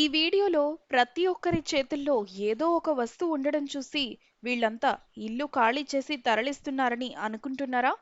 ఈ వీడియోలో ప్రతి ఒక్కరి చేతుల్లో ఏదో ఒక వస్తువు ఉండడం చూసి వీళ్ళంతా ఇల్లు ఖాళీ చేసి తరలిస్తున్నారని అనుకుంటున్నారా?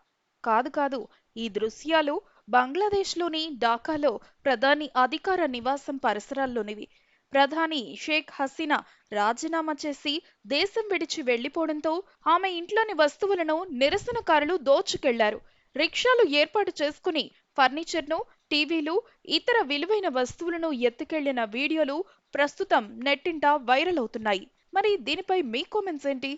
కాదు కాదు. ఈ దృశ్యాలు బంగ్లాదేశ్లోని ఢాకాలో ప్రధాని అధికార నివాసం పరిసరాల్లోనివి. ప్రధాని షేక్ హసీనా రాజీనామా చేసి దేశం విడిచి వెళ్లిపోవడంతో ఆమె ఇంట్లోని వస్తువులను నిరసనకారులు దోచుకెళ్లారు. రిక్షాలు ఏర్పాటు చేసుకుని ఫర్నిచర్ను, టీవీలు, ఇతర విలువైన వస్తువులను ఎత్తుకెళ్లిన వీడియోలు ప్రస్తుతం నెట్టింట వైరల్ అవుతున్నాయి. మరి దీనిపై మీ కామెంట్స్ ఏంటి?